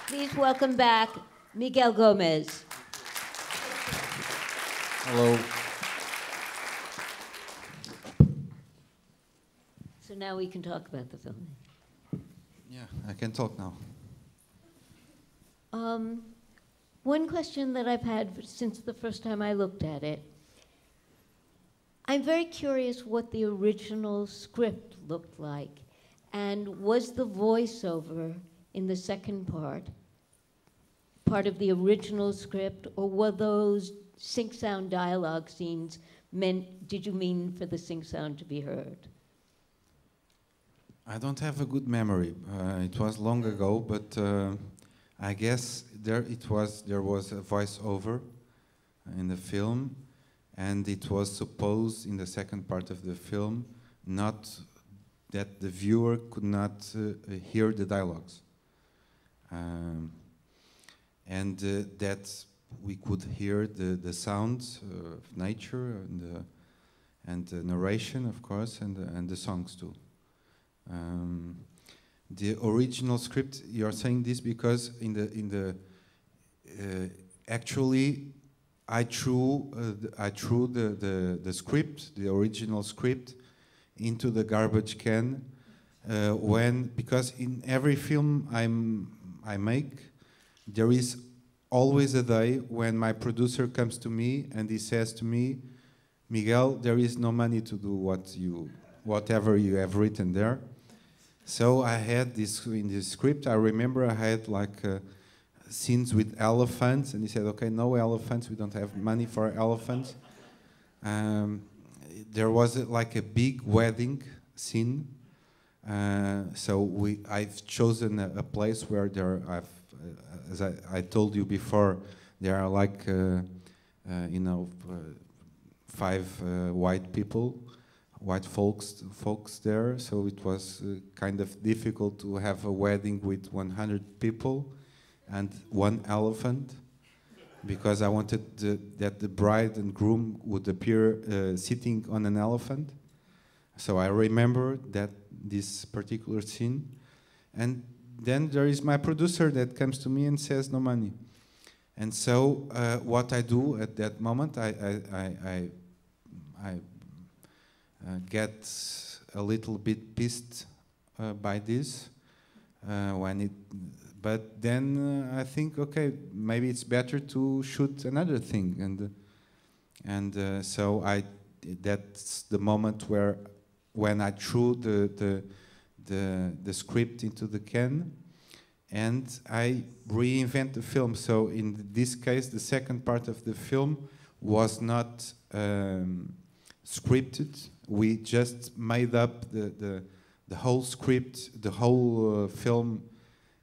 Please welcome back Miguel Gomes. Hello. So now we can talk about the film. Yeah, I can talk now. One question that I've had since the first time I looked at it, I'm very curious what the original script looked like. And was the voiceover in the second part of the original script, or were those sync sound dialogue scenes did you mean for the sync sound to be heard? I don't have a good memory. It was long ago, but I guess there was a voiceover in the film, and it was supposed in the second part of the film not that the viewer could not hear the dialogues, and that we could hear the sounds of nature and the narration, of course, and the songs too. The original script, you're saying this because actually I threw the script, the original script, into the garbage can because in every film I make, there is always a day when my producer comes to me and he says to me, Miguel, there is no money to do whatever you have written there. So I had this in the script. I remember I had like scenes with elephants, and he said, "Okay, no elephants. We don't have money for elephants." There was like a big wedding scene, so I've chosen a place where as I told you before, there are like 5 white people. White folks there, so it was kind of difficult to have a wedding with 100 people and 1 elephant, because I wanted that the bride and groom would appear sitting on an elephant. So I remember this particular scene, and then there is my producer that comes to me and says no money, and so what I do at that moment, I get a little bit pissed by this but then I think, okay, maybe it's better to shoot another thing, and so that's the moment when I threw the script into the can and I reinvent the film. So in this case, the second part of the film was not scripted. We just made up the whole script, the whole film.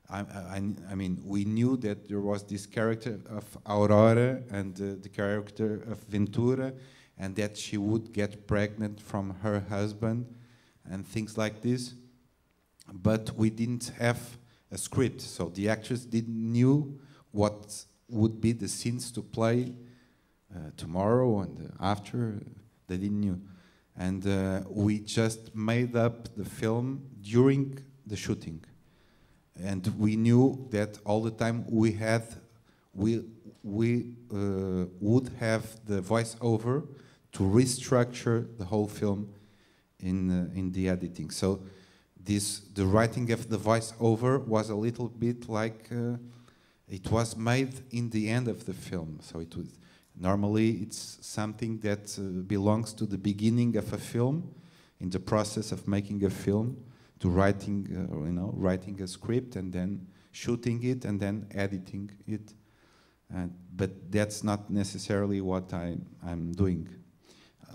I mean, we knew that there was this character of Aurora and the character of Ventura, and that she would get pregnant from her husband and things like this. But we didn't have a script, so the actors didn't knew what would be the scenes to play tomorrow and after. They didn't knew. And we just made up the film during the shooting, and we knew that all the time we would have the voiceover to restructure the whole film in the editing. So the writing of the voiceover was a little bit like it was made in the end of the film. So it was. Normally, it's something that belongs to the beginning of a film, in the process of making a film, to writing a script and then shooting it and then editing it. But that's not necessarily what I'm doing.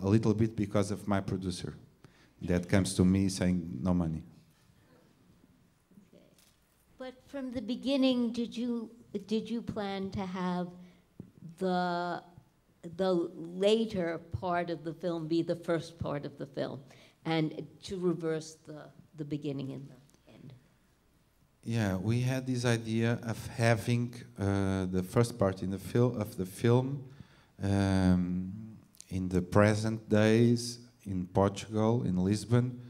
A little bit because of my producer, that comes to me saying no money. Okay. But from the beginning, did you plan to have the later part of the film be the first part of the film, and to reverse the beginning and the end? Yeah, we had this idea of having the first part of the film in the present days in Portugal, in Lisbon,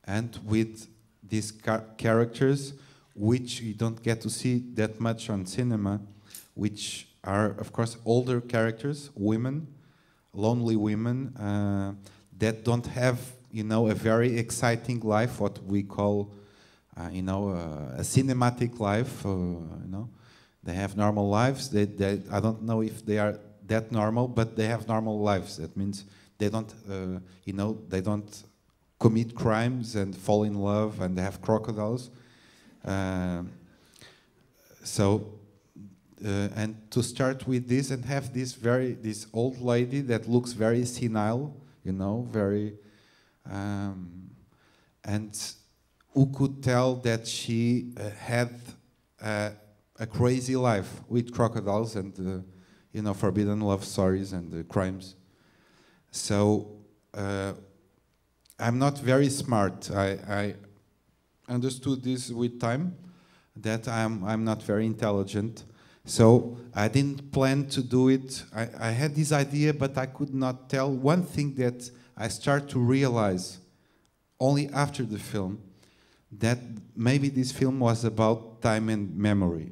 and with these characters which you don't get to see that much on cinema, which are, of course, older characters, women, lonely women, that don't have, you know, a very exciting life, what we call, you know, a cinematic life, you know. They have normal lives. I don't know if they are that normal, but they have normal lives. That means they don't, you know, they don't commit crimes and fall in love and they have crocodiles. And to start with this and have this old lady that looks very senile, you know, very, and who could tell that she had a crazy life with crocodiles and, you know, forbidden love stories and crimes. So I'm not very smart. I understood this with time, that I'm not very intelligent. So I didn't plan to do it. I had this idea, but I could not tell. One thing that I start to realize only after the film, that maybe this film was about time and memory.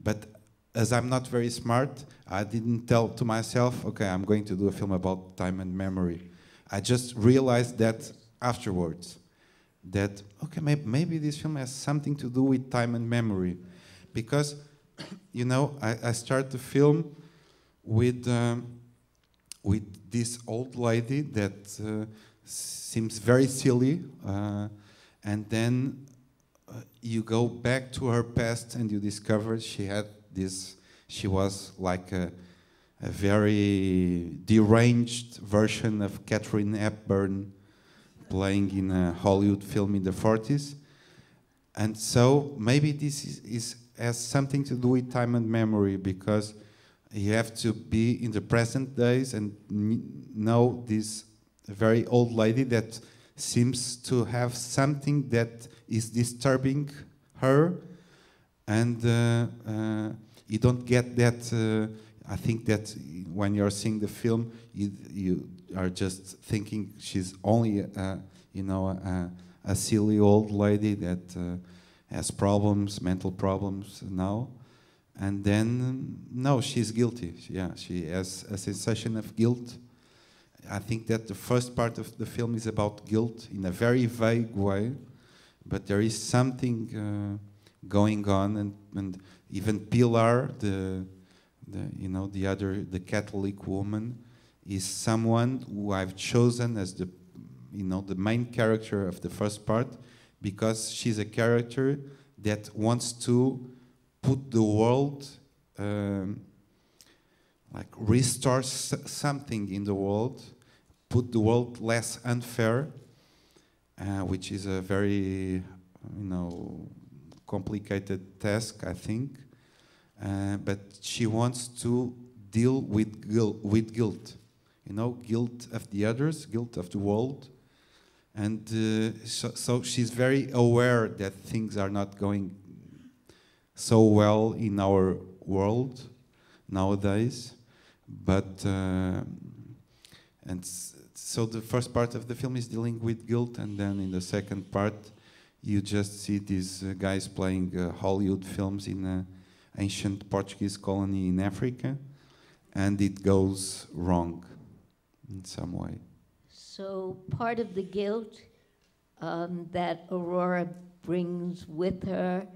But as I'm not very smart, I didn't tell to myself, okay, I'm going to do a film about time and memory. I just realized that afterwards, that, okay, maybe this film has something to do with time and memory. Because, you know, I start the film with this old lady that seems very silly, and then you go back to her past and you discover she was like a very deranged version of Katharine Hepburn playing in a Hollywood film in the 40s. And so maybe this has something to do with time and memory, because you have to be in the present days and know this very old lady that seems to have something that is disturbing her, and you don't get that. I think that when you're seeing the film, you are just thinking she's only, you know, a silly old lady that has problems, mental problems now, and then no, she's guilty. Yeah, she has a sensation of guilt. I think that the first part of the film is about guilt in a very vague way, but there is something going on, and even Pilar, the Catholic woman, is someone who I've chosen as the main character of the first part, because she's a character that wants to put the world, like restore something in the world, put the world less unfair, which is a very, complicated task, I think. But she wants to deal with guilt, guilt of the others, guilt of the world. And so she's very aware that things are not going so well in our world nowadays. But, so the first part of the film is dealing with guilt, and then in the second part, you just see these guys playing Hollywood films in an ancient Portuguese colony in Africa, and it goes wrong in some way. So part of the guilt that Aurora brings with her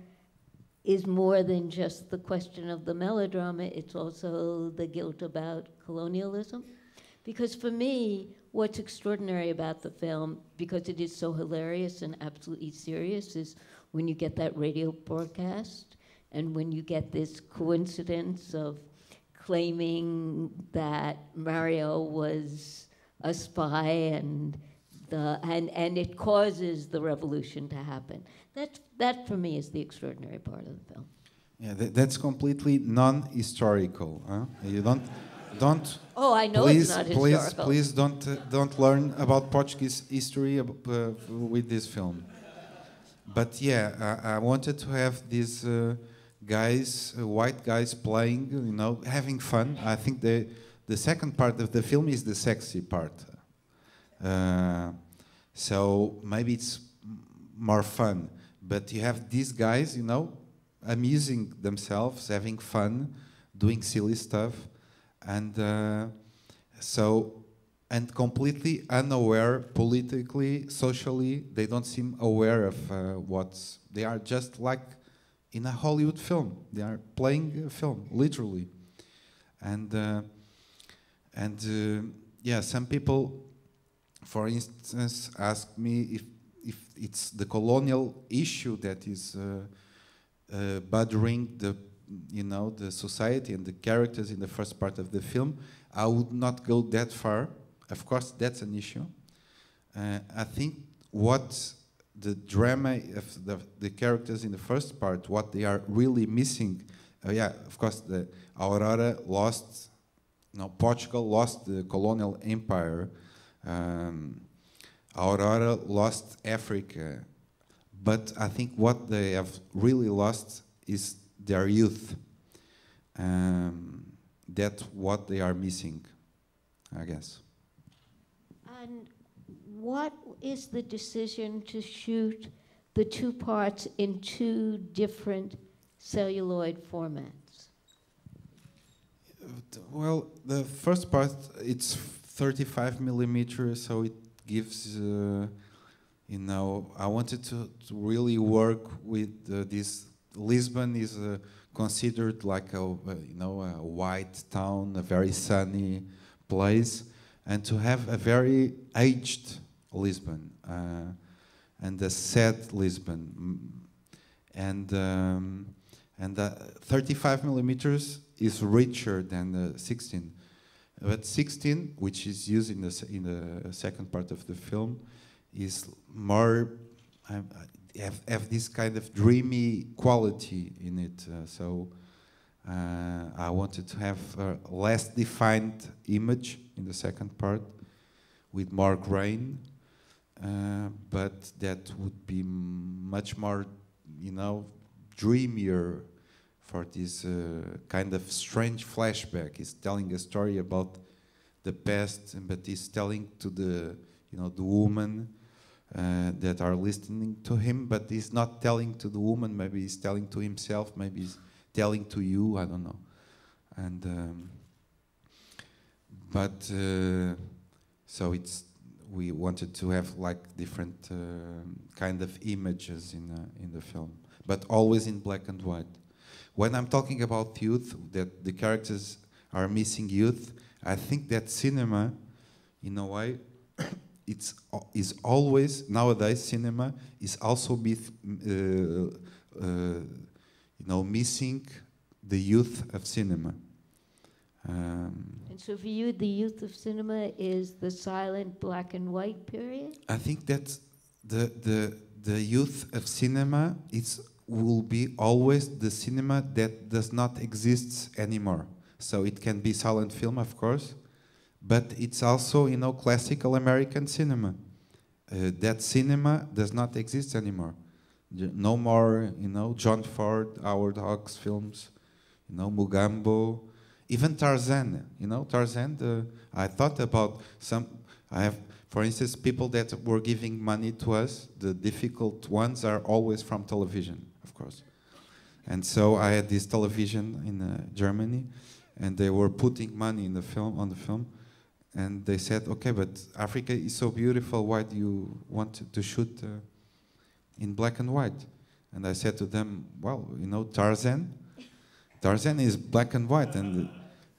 is more than just the question of the melodrama, it's also the guilt about colonialism. Because for me, what's extraordinary about the film, because it is so hilarious and absolutely serious, is when you get that radio broadcast and when you get this coincidence of claiming that Mario was a spy and it causes the revolution to happen. That for me is the extraordinary part of the film. Yeah, that's completely non-historical. Huh? You don't. Oh, I know it's not historical. Please don't learn about Portuguese history with this film. But yeah, I wanted to have these guys, white guys playing, having fun. I think the second part of the film is the sexy part. So maybe it's more fun. but you have these guys, you know, amusing themselves, having fun, doing silly stuff, and and completely unaware politically, socially. They don't seem aware of what's. They are just like in a Hollywood film. They are playing a film, literally, and yeah, some people, for instance, ask me if it's the colonial issue that is bothering the, you know, the society and the characters in the first part of the film. I would not go that far. Of course, that's an issue. I think what the drama of the characters in the first part, what they are really missing, yeah, of course, the Aurora lost, no, Portugal lost the colonial empire. Aurora lost Africa. But I think what they have really lost is their youth. That's what they are missing, I guess. And what is the decision to shoot the two parts in two different celluloid formats? Well, the first part, it's 35 millimeters, so it gives, you know, I wanted to really work with this. Lisbon is considered like a, you know, a white town, a very sunny place, and to have a very aged Lisbon and a sad Lisbon, and 35 millimeters is richer than the 16, but 16, which is used in the second part of the film, is more have this kind of dreamy quality in it. So I wanted to have a less defined image in the second part with more grain, but that would be much more, you know, dreamier for this kind of strange flashback. He's telling a story about the past, but he's telling to the, you know, the woman that are listening to him, but he's not telling to the woman. Maybe he's telling to himself. Maybe he's telling to you. I don't know. And but so we wanted to have like different kind of images in the film, but always in black and white. When I'm talking about youth, that the characters are missing youth, I think that cinema, in a way, is always, nowadays cinema is also you know, missing the youth of cinema. And so for you, the youth of cinema is the silent black and white period? I think that the youth of cinema will be always the cinema that does not exist anymore. So it can be silent film, of course, but it's also, you know, classical American cinema. That cinema does not exist anymore. No more, you know, John Ford, Howard Hawks films, you know, Mugambo, even Tarzan. You know, Tarzan. I thought about I have, for instance, people that were giving money to us. The difficult ones are always from television, of course. And so I had this television in Germany, and they were putting money in the film, on the film. And they said, okay, but Africa is so beautiful, why do you want to shoot in black and white? And I said to them, well, you know, Tarzan is black and white. And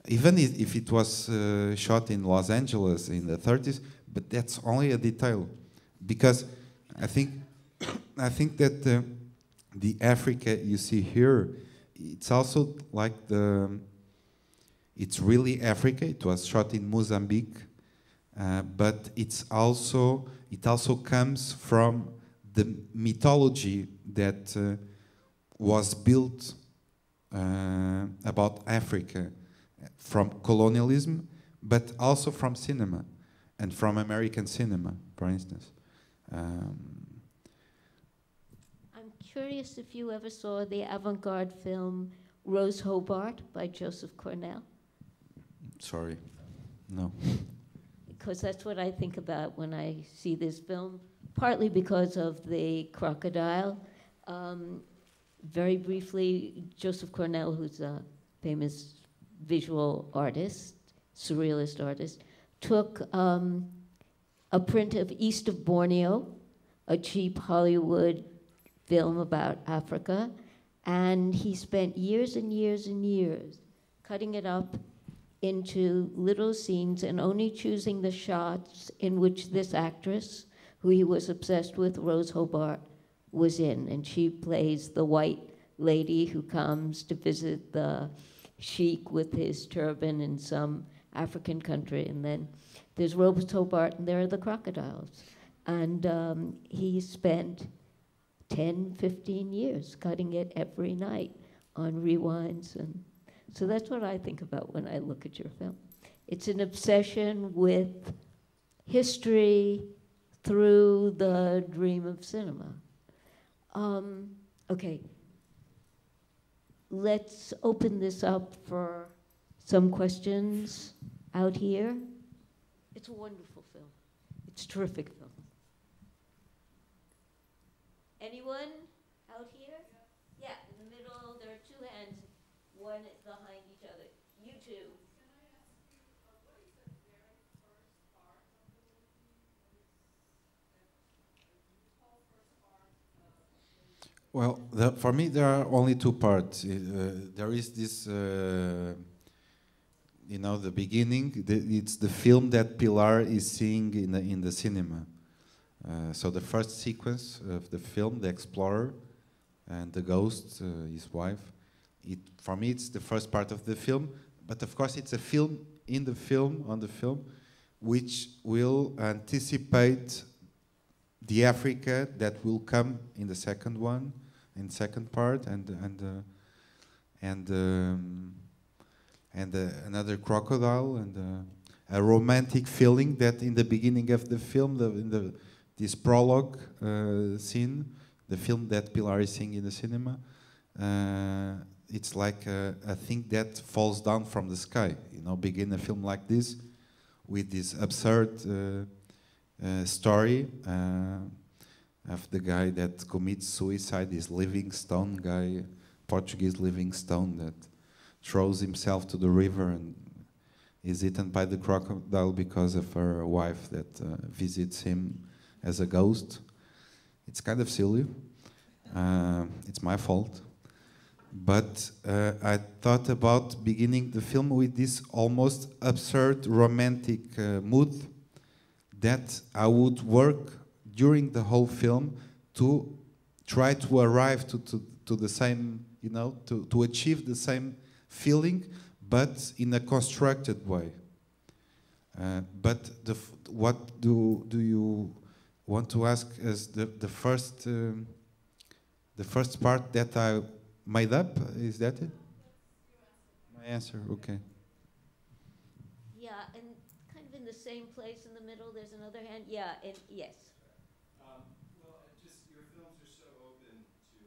even if it was shot in Los Angeles in the 30s, but that's only a detail. Because I think that the Africa you see here, it's also like it's really Africa. It was shot in Mozambique, but it also comes from the mythology that was built about Africa, from colonialism, but also from cinema, and from American cinema, for instance. I'm curious if you ever saw the avant-garde film Rose Hobart by Joseph Cornell. Sorry, no. Because that's what I think about when I see this film, partly because of the crocodile, Very briefly, Joseph Cornell, who's a famous visual artist, surrealist artist, took a print of East of Borneo, a cheap Hollywood film about Africa, and he spent years and years and years cutting it up into little scenes and only choosing the shots in which this actress, who he was obsessed with, Rose Hobart, was in. And she plays the white lady who comes to visit the sheik with his turban in some African country. And then there's Rose Hobart, and there are the crocodiles. And he spent 10, 15 years cutting it every night on rewinds. And so that's what I think about when I look at your film. It's an obsession with history through the dream of cinema. Okay, let's open this up for some questions out here. It's a wonderful film. It's a terrific film. Anyone out here? Yeah, in the middle, there are two hands, one behind each other. You two. Well, for me, there are only two parts. There is this, the beginning. It's the film that Pilar is seeing in the cinema. So the first sequence of the film, the explorer and the ghost, his wife. For me, it's the first part of the film. But of course, it's a film in the film, on the film, which will anticipate the Africa that will come in the second one, in second part, and another crocodile, and a romantic feeling that in the beginning of the film, this prologue scene, the film that Pilar is seeing in the cinema, it's like a thing that falls down from the sky. Begin a film like this with this absurd story of the guy that commits suicide, this Livingstone guy, Portuguese Livingstone, that throws himself to the river and is eaten by the crocodile because of her wife that visits him as a ghost. It's kind of silly. It's my fault. But I thought about beginning the film with this almost absurd romantic mood that I would work during the whole film to try to arrive to the same, to achieve the same feeling, but in a constructed way. But what do you want to ask as the first part that I made up? Is that it? My answer, okay. Yeah, and kind of in the same place in the middle, there's another hand. Yeah, and yes. Well, just your films are so open to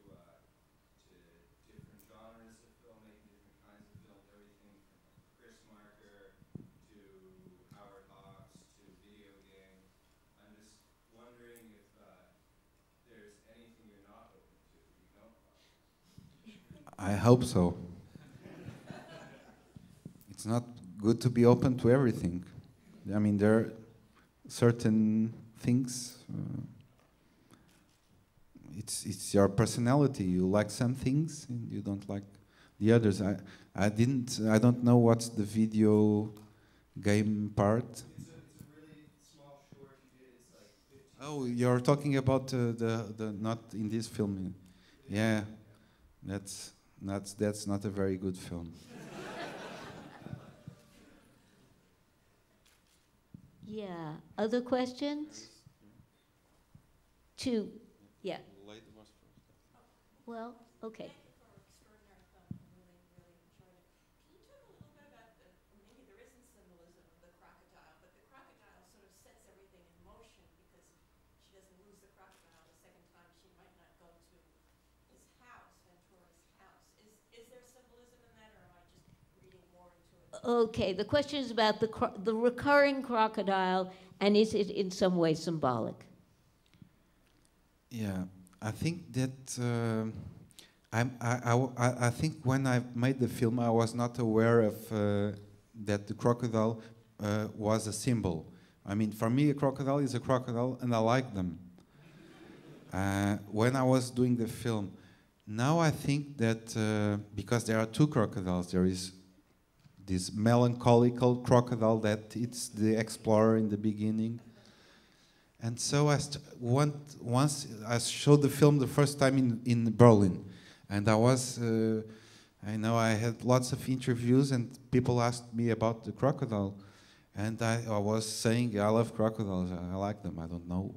different genres of filmmaking, different kinds of film, everything from Chris Marker to Howard Hawks to video game. I'm just wondering if there's anything you're not open to that you don't like. I hope so. It's not good to be open to everything. I mean, there are certain things. It's your personality. You like some things and you don't like the others. I don't know what's the video game part. It's a really small short you did. It's like 15. Oh, you're talking about the not in this film. Yeah, that's not a very good film. Yeah. Other questions? Two. Yeah. Well, okay. Extraordinary film. I really, really enjoyed it. Can you talk a little bit about maybe there isn't symbolism of the crocodile, but the crocodile sort of sets everything in motion because she doesn't lose the crocodile the second time. She might not go to his house, Ventura's house. Is there symbolism in that, or am I just reading more into it? Okay, the question is about the recurring crocodile, and is it in some way symbolic? Yeah, I think that I think when I made the film, I was not aware of that the crocodile was a symbol. I mean, for me, a crocodile is a crocodile, and I like them. When I was doing the film, now I think that because there are two crocodiles, there is this melancholical crocodile that it's the explorer in the beginning. And so once I showed the film the first time in Berlin, and I know I had lots of interviews and people asked me about the crocodile, and I was saying I love crocodiles, I like them, I don't know.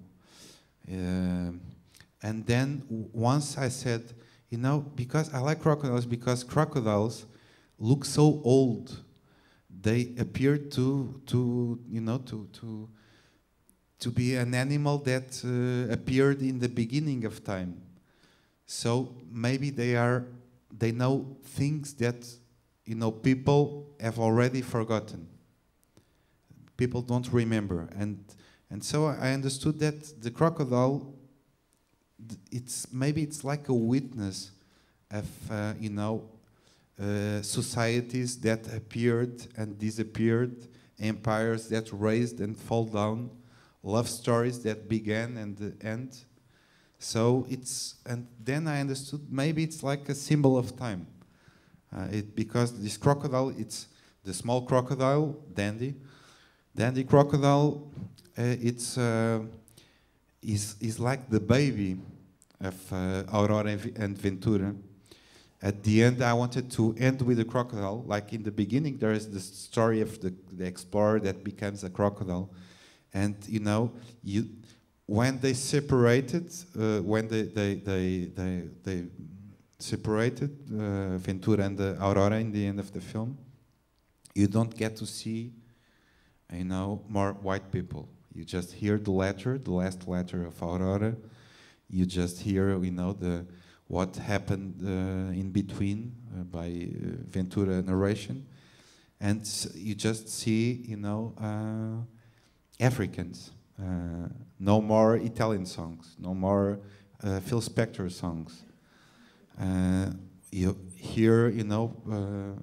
And then once I said, you know, because I like crocodiles because crocodiles look so old. They appear to be an animal that appeared in the beginning of time. So maybe they know things that, you know, people have already forgotten. People don't remember, and so I understood that the crocodile, maybe it's like a witness of societies that appeared and disappeared, empires that raised and fall down, love stories that began and end. So and then I understood maybe it's like a symbol of time. Because this crocodile, it's the small crocodile, Dandy. Dandy crocodile, is like the baby of Aurora and Ventura. At the end, I wanted to end with a crocodile. Like in the beginning, there is the story of the explorer that becomes a crocodile. And you know, when they separated, when they separated Ventura and Aurora in the end of the film, you don't get to see, you know, more white people. You just hear the last letter of Aurora. You just hear, you know, what happened in between by Ventura narration, and you just see, you know, Africans. No more Italian songs, no more Phil Spector songs. You hear, you know,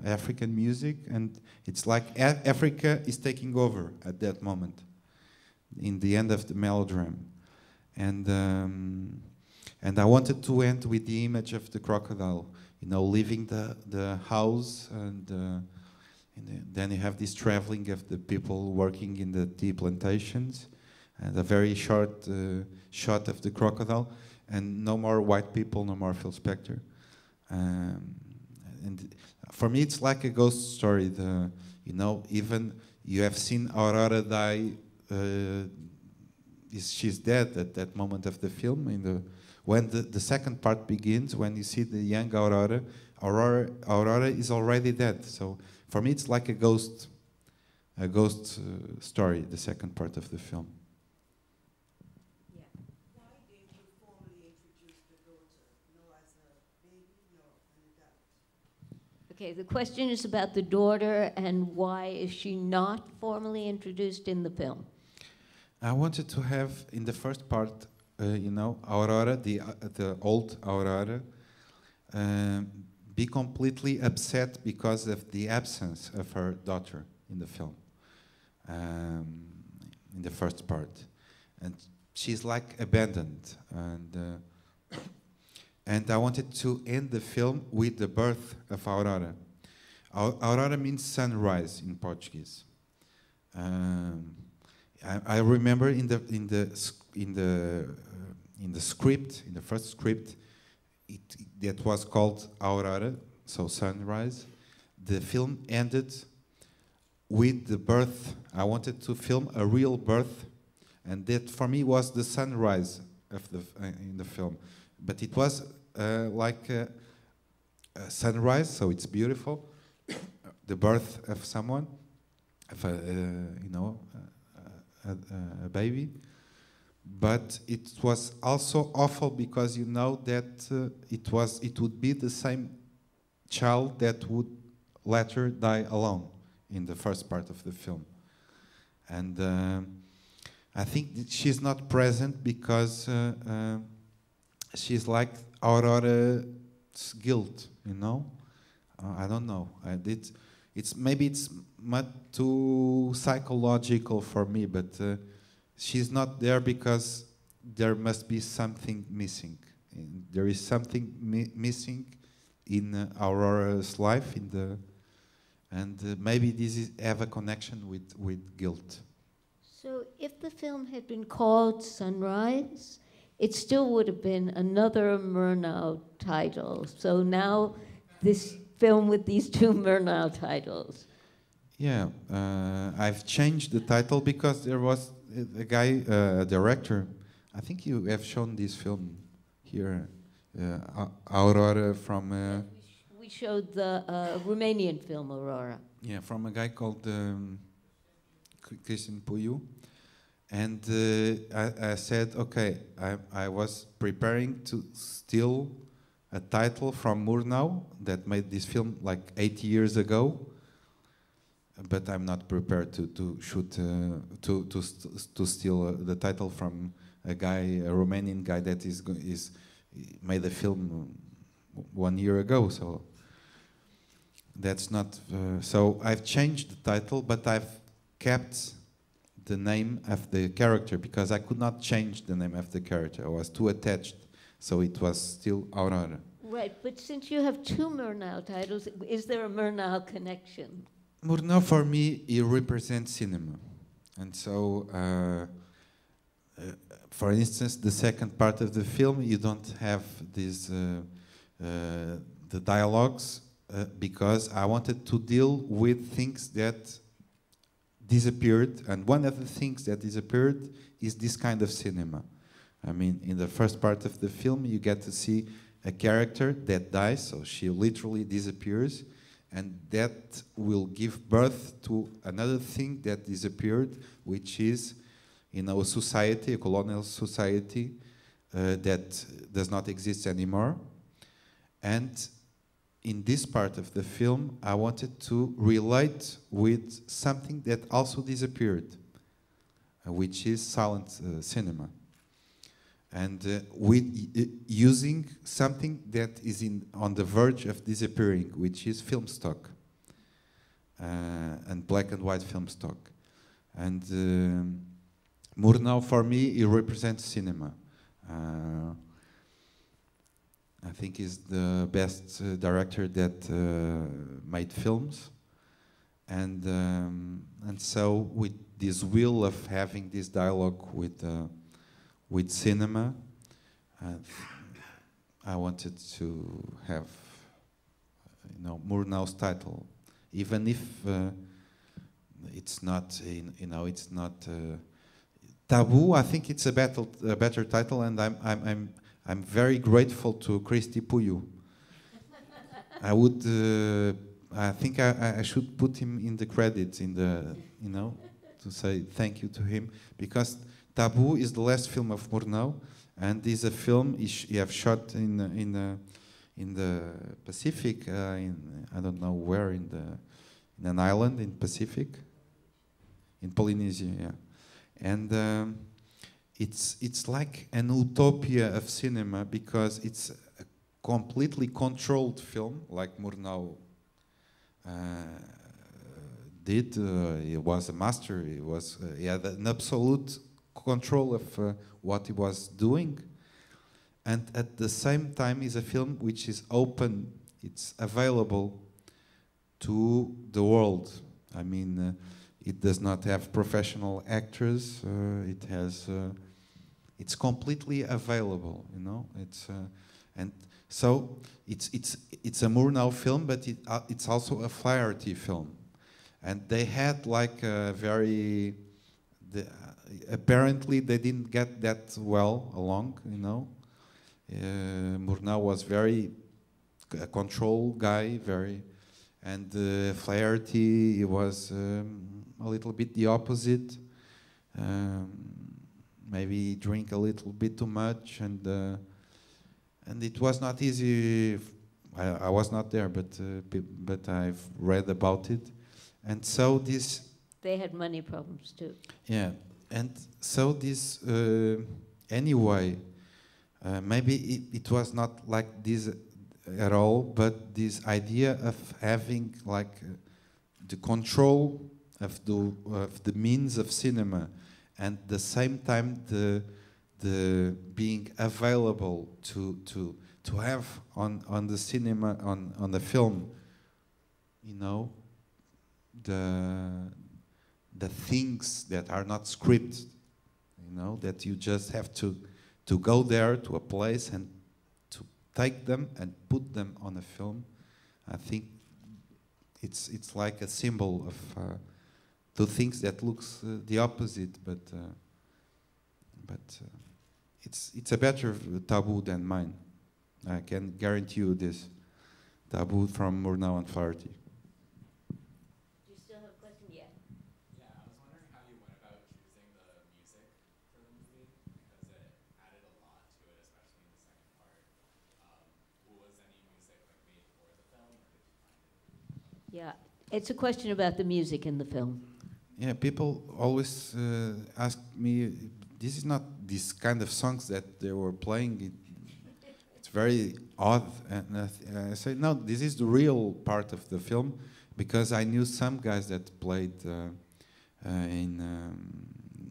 African music, and it's like Africa is taking over at that moment, in the end of the melodrama. And I wanted to end with the image of the crocodile, you know, leaving the house, and then you have this traveling of the people working in the tea plantations, and a very short shot of the crocodile, and no more white people, no more Phil Spector. And for me, it's like a ghost story. You know, even you have seen Aurora die. She's dead at that moment of the film. When the second part begins, when you see the young Aurora is already dead. So for me, it's like a ghost story. The second part of the film. Yeah. Why did you formally introduce the daughter, no as a baby, nor an adult? Okay, the question is about the daughter and why is she not formally introduced in the film? I wanted to have, in the first part, you know, Aurora, the old Aurora, be completely upset because of the absence of her daughter in the film, in the first part. And she's like abandoned. And I wanted to end the film with the birth of Aurora. Aurora means sunrise in Portuguese. I remember in the script, in the first script, that was called Aurora, so sunrise. The film ended with the birth. I wanted to film a real birth, and that for me was the sunrise of in the film. But it was like a sunrise, so it's beautiful. The birth of someone, of a baby, but it was also awful because you know that it would be the same child that would later die alone in the first part of the film, and I think that she's not present because she's like Aurora's guilt, you know. I don't know. It's maybe it's much too psychological for me, but she's not there because there must be something missing. There is something missing in Aurora's life, and maybe this have a connection with guilt. So if the film had been called Sunrise, it still would have been another Murnau title. So now this film with these two Murnau titles. Yeah, I've changed the title because there was a guy, a director. I think you have shown this film here, Aurora from. We showed the Romanian film Aurora. Yeah, from a guy called Cristian Puiu, and I said, okay, I was preparing to steal a title from Murnau that made this film like 8 years ago, but I'm not prepared to shoot to steal the title from a guy, a Romanian guy that is made a film 1 year ago. So that's not. So I've changed the title, but I've kept the name of the character because I could not change the name of the character. I was too attached. So it was still Aurora. Right, but since you have two Murnau titles, is there a Murnau connection? Murnau, for me, he represents cinema. And so, for instance, the second part of the film, you don't have these, the dialogues, because I wanted to deal with things that disappeared. And one of the things that disappeared is this kind of cinema. I mean, in the first part of the film, you get to see a character that dies, so she literally disappears, and that will give birth to another thing that disappeared, which is, in our society, a colonial society, that does not exist anymore. And in this part of the film, I wanted to relate with something that also disappeared, which is silent cinema. And with using something that is on the verge of disappearing, which is film stock, and black and white film stock. And Murnau, for me, he represents cinema. I think he's the best director that made films. And so with this will of having this dialogue with cinema, I wanted to have, Murnau's title, even if it's not, it's not Tabu. I think it's a better title, and I'm very grateful to Cristi Puiu. I would, I think I should put him in the credits to say thank you to him, because Tabu is the last film of Murnau, and is a film he have shot in the Pacific, I don't know where, in an island in Pacific, in Polynesia, yeah. And it's like an utopia of cinema, because it's a completely controlled film, like Murnau did. He was a master. He had an absolute control of what he was doing, and at the same time is a film which is open. It's available to the world. I mean, it does not have professional actors. It has. It's completely available. It's and so it's a Murnau film, but it's also a Flaherty film, and they had like a very. Apparently they didn't get that well along, Murnau was very a control guy, and Flaherty, he was a little bit the opposite. Maybe drink a little bit too much, and it was not easy. I was not there, but I've read about it, and so this. They had money problems too. Yeah, and so this anyway, maybe it was not like this at all, but this idea of having like the control of the means of cinema, and at the same time the being available to have on the cinema, on the film, you know, the things that are not scripted, you know, that you just have to go there to a place and to take them and put them on a film. I think it's like a symbol of two things that looks the opposite, but it's a better Tabu than mine. I can guarantee you this. Tabu from Murnau and Flaherty. Do you still have a question? Yeah. Yeah, I was wondering how you went about choosing the music for the movie, because it added a lot to it, especially in the second part. Was any music like made for the film, or did you find it? Yeah, it's a question about the music in the film. Yeah, people always ask me, this is not this kind of songs that they were playing. It's very odd. And I say, no, this is the real part of the film, because I knew some guys that played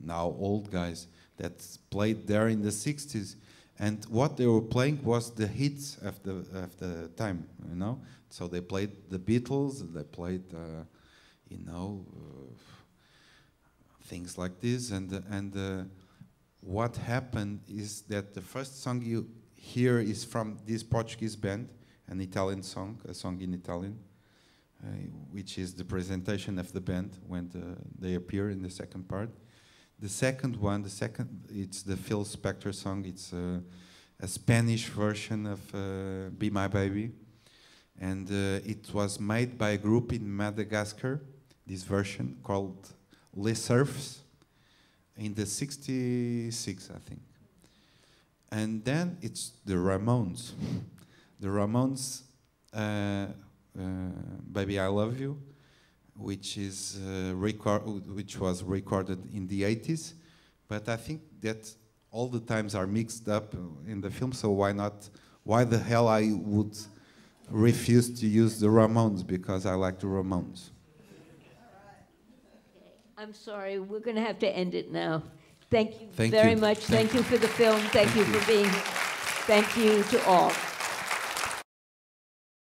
now old guys that played there in the 60s. And what they were playing was the hits of the time, you know. So they played the Beatles, they played, you know, things like this. And what happened is that the first song you hear is from this Portuguese band, an Italian song, a song in Italian, which is the presentation of the band when they appear in the second part. The second one, it's the Phil Spector song. It's a Spanish version of Be My Baby. And it was made by a group in Madagascar, this version called Les Surfs, in the 66, I think. And then it's the Ramones. The Ramones, Baby I Love You, which was recorded in the 80s, but I think that all the times are mixed up in the film, so why the hell I would refuse to use the Ramones, because I like the Ramones. I'm sorry, we're going to have to end it now. Thank you Thank very you. much. Thank you for the film. Thank you for being, thank you to all.